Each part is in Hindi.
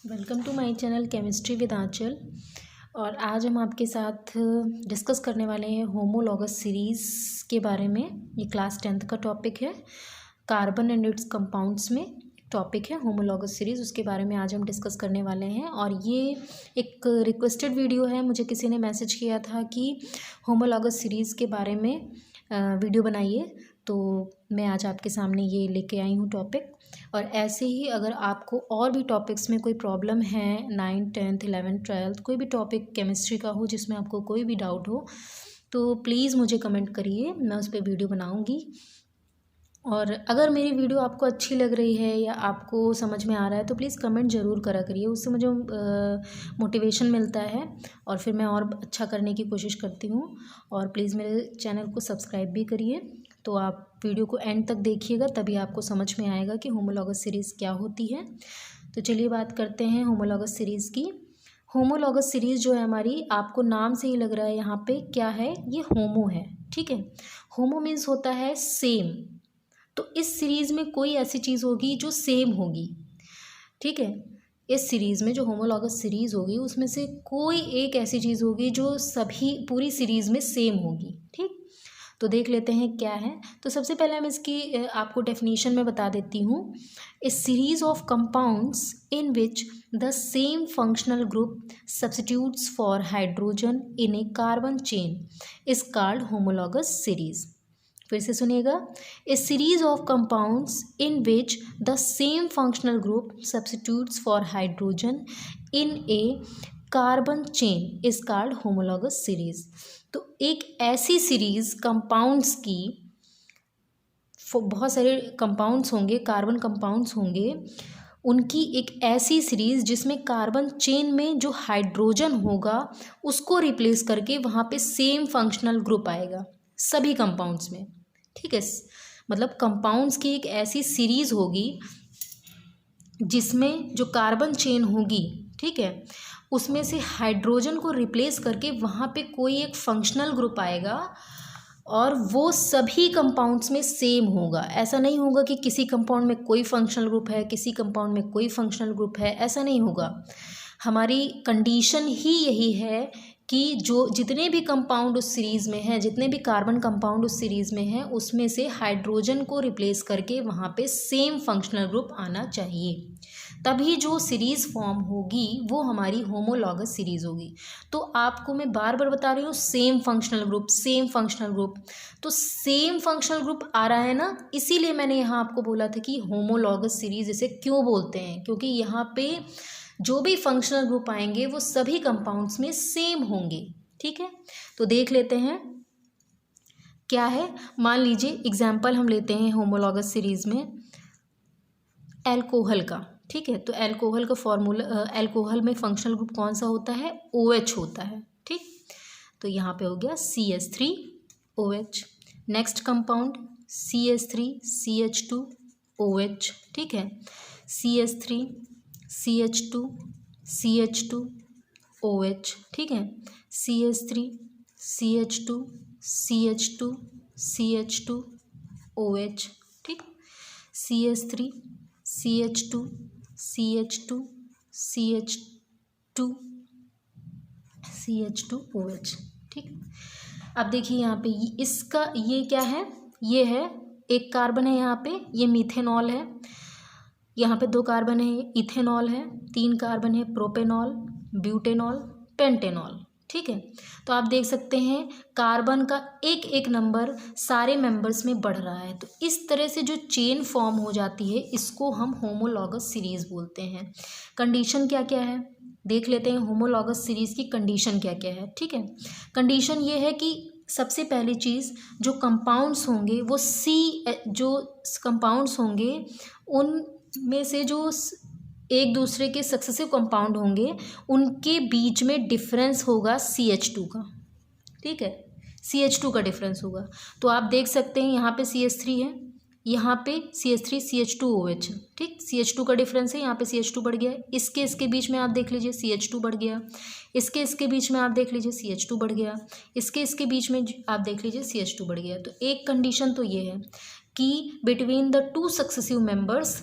Welcome to my channel chemistry with Anchal. और आज हम आपके साथ डिस्कस करने वाले हैं होमोलॉगस सीरीज़ के बारे में। ये क्लास 10th का टॉपिक है, कार्बन एंड इट्स कंपाउंड्स में टॉपिक है होमोलॉगस सीरीज़, उसके बारे में आज हम डिस्कस करने वाले हैं। और ये एक रिक्वेस्टेड वीडियो है, मुझे किसी ने मैसेज किया था कि होमोलॉगस सीरीज़ के बारे में वीडियो बनाइए, तो मैं आज आपके सामने ये लेके आई हूँ टॉपिक। और ऐसे ही अगर आपको और भी टॉपिक्स में कोई प्रॉब्लम है, 9th 10th 11th 12th कोई भी टॉपिक केमिस्ट्री का हो जिसमें आपको कोई भी डाउट हो, तो प्लीज़ मुझे कमेंट करिए, मैं उस पर वीडियो बनाऊँगी। और अगर मेरी वीडियो आपको अच्छी लग रही है या आपको समझ में आ रहा है तो प्लीज़ कमेंट ज़रूर करा करिए, उससे मुझे मोटिवेशन मिलता है और फिर मैं और अच्छा करने की कोशिश करती हूँ। और प्लीज़ मेरे चैनल को सब्सक्राइब भी करिए। तो आप वीडियो को एंड तक देखिएगा, तभी आपको समझ में आएगा कि होमोलॉगस सीरीज़ क्या होती है। तो चलिए बात करते हैं होमोलॉगस सीरीज़ की। होमोलॉगस सीरीज़ जो है हमारी, आपको नाम से ही लग रहा है यहाँ पे क्या है, ये होमो है, ठीक है। होमो मीन्स होता है सेम, तो इस सीरीज़ में कोई ऐसी चीज़ होगी जो सेम होगी, ठीक है। इस सीरीज़ में जो होमोलॉगस सीरीज़ होगी उसमें से कोई एक ऐसी चीज़ होगी जो सभी पूरी सीरीज़ में सेम होगी, ठीक। तो देख लेते हैं क्या है। तो सबसे पहले हम इसकी आपको डेफिनेशन में बता देती हूँ। A series of compounds in which the same functional group substitutes for hydrogen in a carbon chain is called homologous series. फिर से सुनिएगा, a series of compounds in which the same functional group substitutes for hydrogen in a carbon chain is called homologous series. तो एक ऐसी सीरीज कंपाउंड्स की, बहुत सारे कंपाउंड्स होंगे, कार्बन कंपाउंड्स होंगे, उनकी एक ऐसी सीरीज़ जिसमें कार्बन चेन में जो हाइड्रोजन होगा उसको रिप्लेस करके वहाँ पे सेम फंक्शनल ग्रुप आएगा सभी कंपाउंड्स में, ठीक है। मतलब कंपाउंड्स की एक ऐसी सीरीज़ होगी जिसमें जो कार्बन चेन होगी, ठीक है, उसमें से हाइड्रोजन को रिप्लेस करके वहाँ पे कोई एक फंक्शनल ग्रुप आएगा और वो सभी कंपाउंड्स में सेम होगा। ऐसा नहीं होगा कि किसी कंपाउंड में कोई फंक्शनल ग्रुप है, किसी कंपाउंड में कोई फंक्शनल ग्रुप है, ऐसा नहीं होगा। हमारी कंडीशन ही यही है कि जो जितने भी कंपाउंड उस सीरीज़ में हैं, जितने भी कार्बन कंपाउंड उस सीरीज़ में हैं, उसमें से हाइड्रोजन को रिप्लेस करके वहाँ पे सेम फंक्शनल ग्रुप आना चाहिए, तभी जो सीरीज़ फॉर्म होगी वो हमारी होमोलॉगस सीरीज़ होगी। तो आपको मैं बार बार बता रही हूँ, same functional group, same functional group. तो सेम फंक्शनल ग्रुप आ रहा है ना, इसीलिए मैंने यहाँ आपको बोला था कि होमोलॉगस सीरीज़ इसे क्यों बोलते हैं, क्योंकि यहाँ पे जो भी फंक्शनल ग्रुप आएंगे वो सभी कंपाउंड्स में सेम होंगे, ठीक है। तो देख लेते हैं क्या है। मान लीजिए एग्जाम्पल हम लेते हैं होमोलॉगस सीरीज़ में एल्कोहल का, ठीक है। तो एल्कोहल का फॉर्मूला, एल्कोहल में फंक्शनल ग्रुप कौन सा होता है, OH होता है, ठीक। तो यहाँ पे हो गया CH3OH। नेक्स्ट कंपाउंड CH3CH2OH, ठीक है। CH3CH2CH2OH, ठीक है। CH3CH2CH2CH2OH, ठीक। CH3CH2CH2CH2OH, ठीक। अब देखिए यहाँ पे इसका ये क्या है, ये है एक कार्बन है, यहाँ पे ये मीथेनॉल है, यहाँ पे 2 कार्बन है, इथेनॉल है, 3 कार्बन है, प्रोपेनॉल, ब्यूटेनॉल, पेंटेनॉल, ठीक है। तो आप देख सकते हैं कार्बन का एक एक नंबर सारे मेंबर्स में बढ़ रहा है। तो इस तरह से जो चेन फॉर्म हो जाती है इसको हम होमोलॉगस सीरीज़ बोलते हैं। कंडीशन क्या क्या है देख लेते हैं, होमोलॉगस सीरीज़ की कंडीशन क्या क्या है, ठीक है। कंडीशन ये है कि सबसे पहली चीज़, जो कंपाउंड्स होंगे वो जो कंपाउंड्स होंगे उनमें से जो एक दूसरे के सक्सेसिव कंपाउंड होंगे उनके बीच में डिफरेंस होगा CH2 का, ठीक है। CH2 का डिफरेंस होगा। तो आप देख सकते हैं यहाँ पे CH3 है, यहाँ पे CH3CH2OH, ठीक। CH2 का डिफरेंस है, यहाँ पे CH2 बढ़ गया, इसके बीच में आप देख लीजिए CH2 बढ़ गया, इसके बीच में आप देख लीजिए CH2 बढ़ गया, इसके बीच में आप देख लीजिए CH2 बढ़ गया। तो एक कंडीशन तो ये है कि between the 2 successive members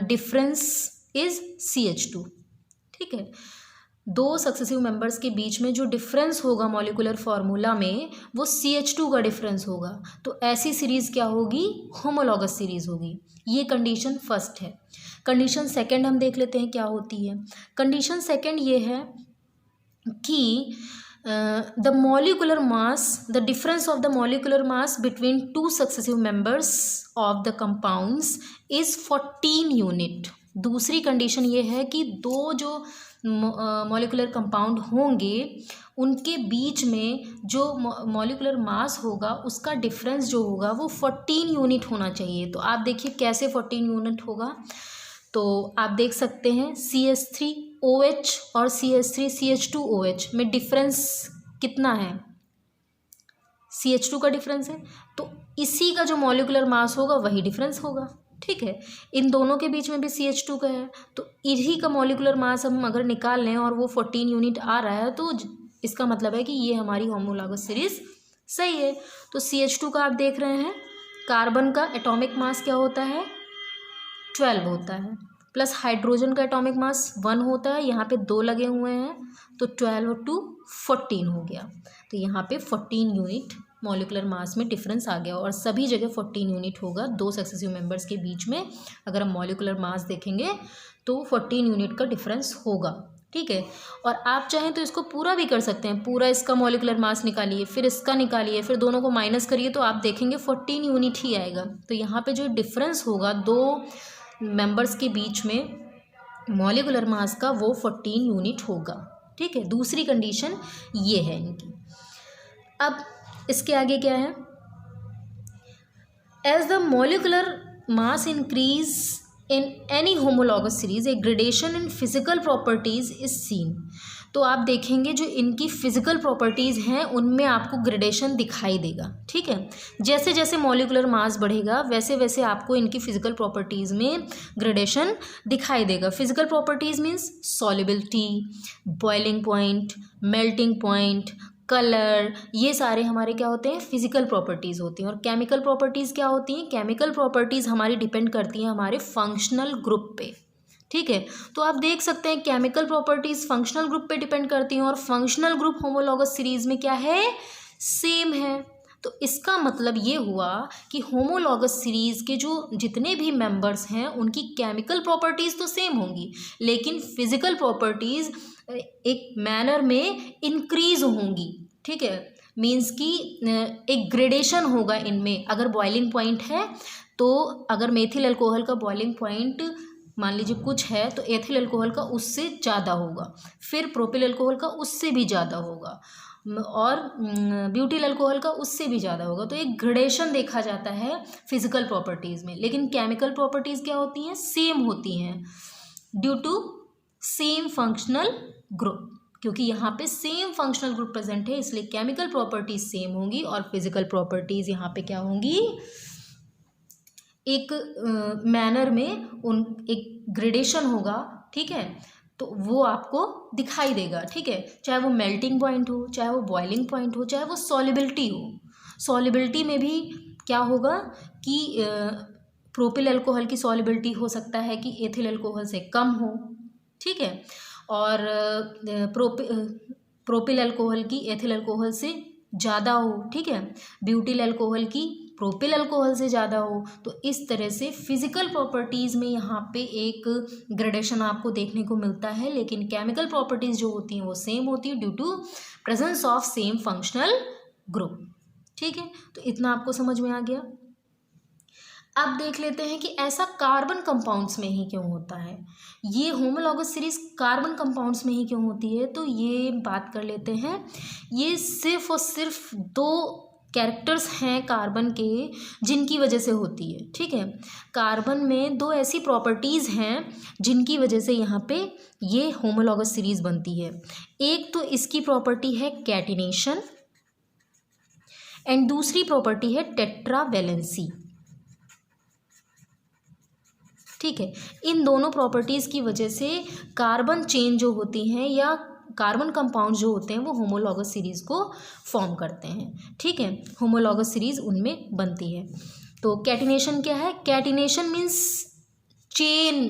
difference is CH2, ठीक है, दो सक्सेसिव मेंबर्स के बीच में जो डिफरेंस होगा मॉलिक्यूलर फार्मूला में वो CH2 का डिफरेंस होगा, तो ऐसी सीरीज़ क्या होगी, होमोलॉगस सीरीज़ होगी। ये कंडीशन फर्स्ट है। कंडीशन सेकंड हम देख लेते हैं क्या होती है। कंडीशन सेकंड ये है कि the molecular mass, the difference of the molecular mass between two successive members of the compounds is 14 unit. दूसरी कंडीशन ये है कि दो जो मॉलिक्यूलर कंपाउंड होंगे उनके बीच में जो मॉलिक्यूलर मास होगा उसका डिफरेंस जो होगा वो 14 यूनिट होना चाहिए। तो आप देखिए कैसे 14 यूनिट होगा, तो आप देख सकते हैं CH3OH और CH3CH2OH में डिफरेंस कितना है, CH2 का डिफरेंस है, तो इसी का जो मॉलिक्यूलर मास होगा वही डिफरेंस होगा। ठीक है, इन दोनों के बीच में भी CH2 का है, तो इन्हीं का मॉलिक्यूलर मास हम अगर निकाल लें और वो 14 यूनिट आ रहा है तो इसका मतलब है कि ये हमारी होमोलॉगस सीरीज सही है। तो CH2 का आप देख रहे हैं, कार्बन का एटॉमिक मास क्या होता है, 12 होता है, प्लस हाइड्रोजन का एटॉमिक मास 1 होता है, यहाँ पे 2 लगे हुए हैं, तो 12 और 2 14 हो गया। तो यहाँ पे 14 यूनिट मॉलिक्यूलर मास में डिफरेंस आ गया और सभी जगह 14 यूनिट होगा दो सक्सेसिव मेंबर्स के बीच में। अगर हम मॉलिक्यूलर मास देखेंगे तो 14 यूनिट का डिफरेंस होगा। ठीक है, और आप चाहें तो इसको पूरा भी कर सकते हैं, पूरा इसका मॉलिक्यूलर मास निकालिए, फिर इसका निकालिए, फिर दोनों को माइनस करिए, तो आप देखेंगे 14 यूनिट ही आएगा। तो यहाँ पे जो डिफरेंस होगा दो मेंबर्स के बीच में मॉलिक्यूलर मास का वो 14 यूनिट होगा। ठीक है, दूसरी कंडीशन ये है इनकी। अब इसके आगे क्या है, as the molecular mass increase in any homologous series a gradation in physical properties is seen. तो आप देखेंगे जो इनकी फिजिकल प्रॉपर्टीज़ हैं उनमें आपको ग्रेडेशन दिखाई देगा। ठीक है, जैसे जैसे मॉलिक्यूलर मास बढ़ेगा वैसे वैसे आपको इनकी फिजिकल प्रॉपर्टीज़ में ग्रेडेशन दिखाई देगा। Physical properties means solubility, boiling point, melting point, colour, ये सारे हमारे क्या होते हैं, फिजिकल प्रॉपर्टीज़ होती हैं। और केमिकल प्रॉपर्टीज़ क्या होती हैं, केमिकल प्रॉपर्टीज़ हमारी डिपेंड करती हैं हमारे फंक्शनल ग्रुप पे। ठीक है, तो आप देख सकते हैं केमिकल प्रॉपर्टीज़ फंक्शनल ग्रुप पे डिपेंड करती हैं और फंक्शनल ग्रुप होमोलॉगस सीरीज़ में क्या है, सेम है। तो इसका मतलब ये हुआ कि होमोलॉगस सीरीज़ के जो जितने भी मेंबर्स हैं उनकी केमिकल प्रॉपर्टीज़ तो सेम होंगी, लेकिन फिजिकल प्रॉपर्टीज़ एक मैनर में इंक्रीज होंगी। ठीक है, मीन्स कि एक ग्रेडेशन होगा इनमें। अगर बॉइलिंग पॉइंट है तो अगर मेथिल अल्कोहल का बॉइलिंग पॉइंट मान लीजिए कुछ है तो एथिल अल्कोहल का उससे ज़्यादा होगा, फिर प्रोपिल अल्कोहल का उससे भी ज़्यादा होगा और ब्यूटिल अल्कोहल का उससे भी ज़्यादा होगा। तो एक ग्रेडेशन देखा जाता है फिजिकल प्रॉपर्टीज़ में, लेकिन केमिकल प्रॉपर्टीज़ क्या होती हैं, सेम होती हैं due to same functional group. क्योंकि यहाँ पे सेम फंक्शनल ग्रुप प्रेजेंट है इसलिए केमिकल प्रॉपर्टीज सेम होंगी और फिजिकल प्रॉपर्टीज यहाँ पे क्या होंगी, एक मैनर में उन एक ग्रेडेशन होगा। ठीक है, तो वो आपको दिखाई देगा। ठीक है, चाहे वो मेल्टिंग पॉइंट हो, चाहे वो बॉइलिंग पॉइंट हो, चाहे वो सॉल्युबिलिटी हो। सॉल्युबिलिटी में भी क्या होगा कि प्रोपिल अल्कोहल की सॉल्युबिलिटी हो सकता है कि एथिल अल्कोहल से कम हो। ठीक है, और प्रोपिल अल्कोहल की एथिल अल्कोहल से ज़्यादा हो। ठीक है, ब्यूटिल अल्कोहल की प्रोपिल अल्कोहल से ज़्यादा हो। तो इस तरह से फिजिकल प्रॉपर्टीज़ में यहाँ पे एक ग्रेडेशन आपको देखने को मिलता है, लेकिन केमिकल प्रॉपर्टीज़ जो होती हैं वो सेम होती है due to presence of same functional group. ठीक है, तो इतना आपको समझ में आ गया। अब देख लेते हैं कि ऐसा कार्बन कंपाउंड्स में ही क्यों होता है, ये होमोलॉगस सीरीज कार्बन कंपाउंड्स में ही क्यों होती है। तो ये बात कर लेते हैं, ये सिर्फ और सिर्फ दो कैरेक्टर्स हैं कार्बन के जिनकी वजह से होती है। ठीक है, कार्बन में दो ऐसी प्रॉपर्टीज़ हैं जिनकी वजह से यहाँ पे ये होमोलॉगस सीरीज बनती है। एक तो इसकी प्रॉपर्टी है कैटिनेशन एंड दूसरी प्रॉपर्टी है टेट्रावैलेंसी। ठीक है, इन दोनों प्रॉपर्टीज़ की वजह से कार्बन चेन जो होती हैं या कार्बन कंपाउंड जो होते हैं वो होमोलॉगस सीरीज़ को फॉर्म करते हैं। ठीक है, होमोलॉगस सीरीज़ उनमें बनती है। तो कैटिनेशन क्या है, कैटिनेशन मीन्स चेन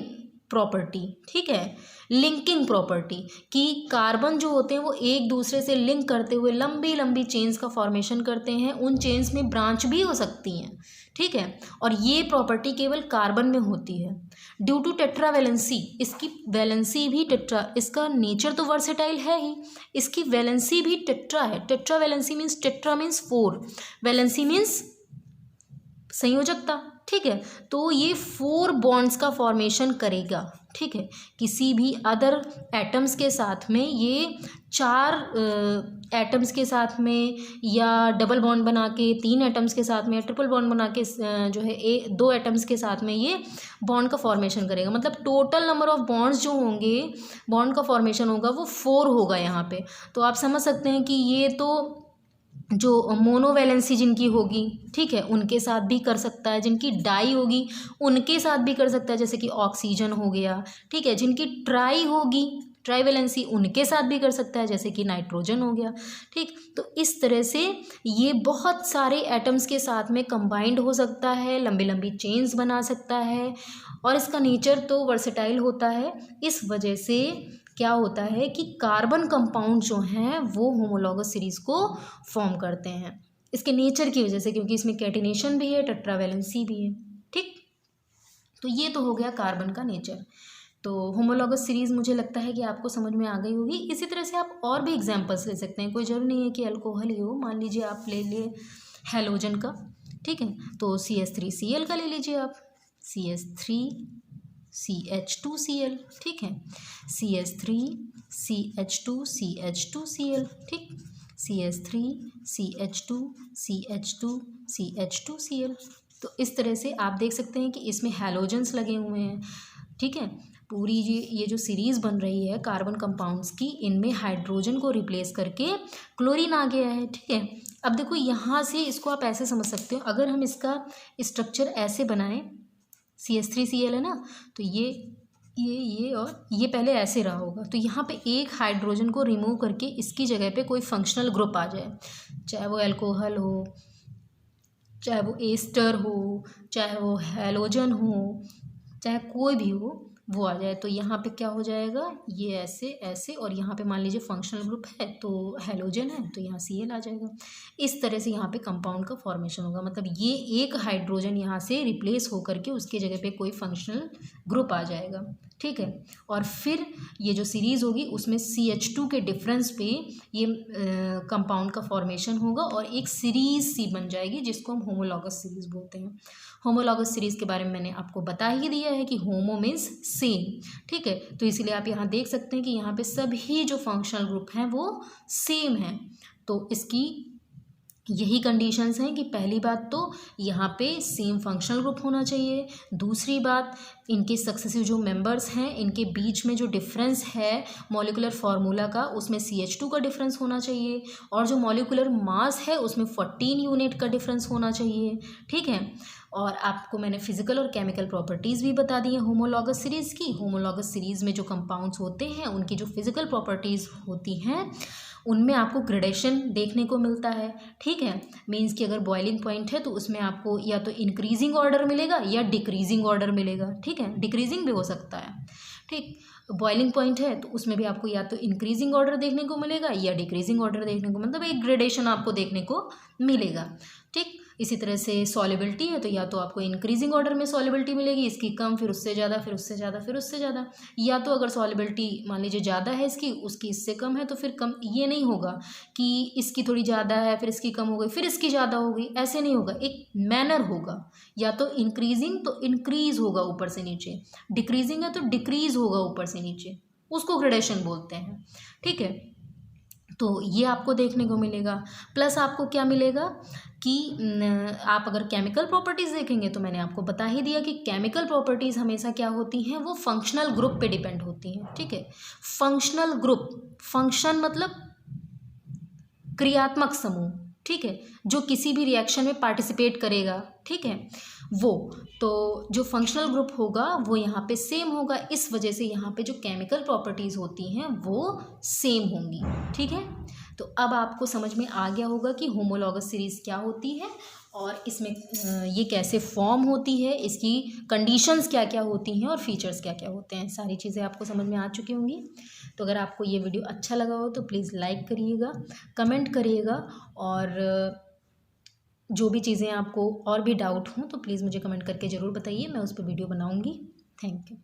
प्रॉपर्टी, ठीक है, लिंकिंग प्रॉपर्टी, कि कार्बन जो होते हैं वो एक दूसरे से लिंक करते हुए लंबी लंबी चेन्स का फॉर्मेशन करते हैं, उन चेन्स में ब्रांच भी हो सकती हैं, ठीक है, और ये प्रॉपर्टी केवल कार्बन में होती है। ड्यू टू टेट्रावैलेंसी, इसकी वैलेंसी भी टेट्रा, इसका नेचर तो वर्सेटाइल है ही, इसकी वैलेंसी भी टेट्रा है। Tetravalency means, tetra means 4, valency means संयोजकता, ठीक है, तो ये 4 बॉन्ड्स का फॉर्मेशन करेगा, ठीक है, किसी भी अदर एटम्स के साथ में ये 4 एटम्स के साथ में, या डबल बॉन्ड बना के 3 एटम्स के साथ में, या ट्रिपल बॉन्ड बना के जो है 2 एटम्स के साथ में ये बॉन्ड का फॉर्मेशन करेगा। मतलब टोटल नंबर ऑफ बॉन्ड्स जो होंगे, बॉन्ड का फॉर्मेशन होगा वो 4 होगा यहाँ पे। तो आप समझ सकते हैं कि ये तो जो मोनोवैलेंसी जिनकी होगी, ठीक है, उनके साथ भी कर सकता है, जिनकी डाई होगी उनके साथ भी कर सकता है, जैसे कि ऑक्सीजन हो गया, ठीक है, जिनकी ट्राई होगी, ट्राईवैलेंसी, उनके साथ भी कर सकता है, जैसे कि नाइट्रोजन हो गया, ठीक। तो इस तरह से ये बहुत सारे एटम्स के साथ में कंबाइंड हो सकता है, लंबी लंबी चेन्स बना सकता है, और इसका नेचर तो वर्सेटाइल होता है। इस वजह से क्या होता है कि कार्बन कंपाउंड जो हैं वो होमोलॉगस सीरीज़ को फॉर्म करते हैं, इसके नेचर की वजह से, क्योंकि इसमें कैटिनेशन भी है, टेट्रावैलेंसी भी है, ठीक। तो ये तो हो गया कार्बन का नेचर। तो होमोलॉगस सीरीज़ मुझे लगता है कि आपको समझ में आ गई होगी। इसी तरह से आप और भी एग्जांपल्स ले सकते हैं, कोई ज़रूरी नहीं है कि अल्कोहल ही हो। मान लीजिए आप ले लिए हैलोजन का, ठीक है, तो CH3Cl का ले लीजिए आप, CH3CH2Cl, ठीक है, CH3CH2CH2Cl, ठीक, CH3CH2CH2CH2Cl। तो इस तरह से आप देख सकते हैं कि इसमें हैलोजेंस लगे हुए हैं, ठीक है। पूरी ये जो सीरीज़ बन रही है कार्बन कंपाउंड्स की, इनमें हाइड्रोजन को रिप्लेस करके क्लोरीन आ गया है, ठीक है। अब देखो यहाँ से इसको आप ऐसे समझ सकते हो, अगर हम इसका स्ट्रक्चर ऐसे बनाएं, CH3Cl है ना, तो ये और ये पहले ऐसे रहा होगा, तो यहाँ पे एक हाइड्रोजन को रिमूव करके इसकी जगह पे कोई फंक्शनल ग्रुप आ जाए, चाहे वो अल्कोहल हो, चाहे वो एस्टर हो, चाहे वो हैलोजन हो, चाहे कोई भी हो, वो आ जाए, तो यहाँ पे क्या हो जाएगा, ये ऐसे ऐसे, और यहाँ पे मान लीजिए फंक्शनल ग्रुप है तो हैलोजन है, तो यहाँ Cl आ जाएगा। इस तरह से यहाँ पे कंपाउंड का फॉर्मेशन होगा, मतलब ये एक हाइड्रोजन यहाँ से रिप्लेस होकर के उसके जगह पे कोई फंक्शनल ग्रुप आ जाएगा, ठीक है। और फिर ये जो सीरीज़ होगी उसमें CH2 के डिफरेंस पे ये कंपाउंड का फॉर्मेशन होगा और एक सीरीज़ सी बन जाएगी, जिसको हम होमोलॉगस सीरीज़ बोलते हैं। होमोलॉगस सीरीज़ के बारे में मैंने आपको बता ही दिया है कि होमो मीन्स सेम, ठीक है, तो इसलिए आप यहाँ देख सकते हैं कि यहाँ पे सभी जो फंक्शनल ग्रुप हैं वो सेम हैं। तो इसकी यही कंडीशंस हैं कि पहली बात तो यहाँ पे सेम फंक्शनल ग्रुप होना चाहिए, दूसरी बात इनके सक्सेसिव जो मेंबर्स हैं इनके बीच में जो डिफरेंस है मॉलिक्यूलर फार्मूला का, उसमें CH2 का डिफरेंस होना चाहिए, और जो मॉलिक्यूलर मास है उसमें 14 यूनिट का डिफरेंस होना चाहिए, ठीक है। और आपको मैंने फिजिकल और केमिकल प्रॉपर्टीज़ भी बता दी हैं होमोलॉगस सीरीज़ की। होमोलॉगस सीरीज़ में जो कंपाउंड्स होते हैं उनकी जो फिजिकल प्रॉपर्टीज़ होती हैं उनमें आपको ग्रेडेशन देखने को मिलता है, ठीक है। मीन्स कि अगर बॉइलिंग पॉइंट है तो उसमें आपको या तो इंक्रीजिंग ऑर्डर मिलेगा या डिक्रीजिंग ऑर्डर मिलेगा, ठीक है, डिक्रीजिंग भी हो सकता है, ठीक। बॉइलिंग पॉइंट है तो उसमें भी आपको या तो इंक्रीजिंग ऑर्डर देखने को मिलेगा या डिक्रीजिंग ऑर्डर देखने को, मतलब एक ग्रेडेशन आपको देखने को मिलेगा, ठीक। इसी तरह से सॉल्युबिलिटी है तो या तो आपको इंक्रीजिंग ऑर्डर में सॉल्युबिलिटी मिलेगी, इसकी कम, फिर उससे ज़्यादा, फिर उससे ज़्यादा, फिर उससे ज़्यादा, या तो अगर सॉल्युबिलिटी मान लीजिए ज़्यादा है उसकी इससे कम है तो फिर कम, ये नहीं होगा कि इसकी थोड़ी ज़्यादा है फिर इसकी कम हो गई फिर इसकी ज़्यादा हो गई, ऐसे नहीं होगा, एक मैनर होगा, या तो इंक्रीजिंग तो इंक्रीज होगा ऊपर से नीचे, डिक्रीजिंग है तो डिक्रीज होगा ऊपर से नीचे, उसको ग्रेडेशन बोलते हैं, ठीक है। तो ये आपको देखने को मिलेगा। प्लस आपको क्या मिलेगा कि आप अगर केमिकल प्रॉपर्टीज़ देखेंगे तो मैंने आपको बता ही दिया कि केमिकल प्रॉपर्टीज़ हमेशा क्या होती हैं, वो फंक्शनल ग्रुप पे डिपेंड होती हैं, ठीक है। फंक्शनल ग्रुप, फंक्शन मतलब क्रियात्मक समूह, ठीक है, जो किसी भी रिएक्शन में पार्टिसिपेट करेगा, ठीक है, वो तो जो फंक्शनल ग्रुप होगा वो यहाँ पे सेम होगा, इस वजह से यहाँ पे जो केमिकल प्रॉपर्टीज़ होती हैं वो सेम होंगी, ठीक है। तो अब आपको समझ में आ गया होगा कि होमोलॉगस सीरीज़ क्या होती है और इसमें ये कैसे फॉर्म होती है, इसकी कंडीशंस क्या क्या होती हैं और फीचर्स क्या क्या होते हैं, सारी चीज़ें आपको समझ में आ चुकी होंगी। तो अगर आपको ये वीडियो अच्छा लगा हो तो प्लीज़ लाइक करिएगा, कमेंट करिएगा, और जो भी चीज़ें आपको और भी डाउट हों तो प्लीज़ मुझे कमेंट करके ज़रूर बताइए, मैं उस पर वीडियो बनाऊँगी। Thank you.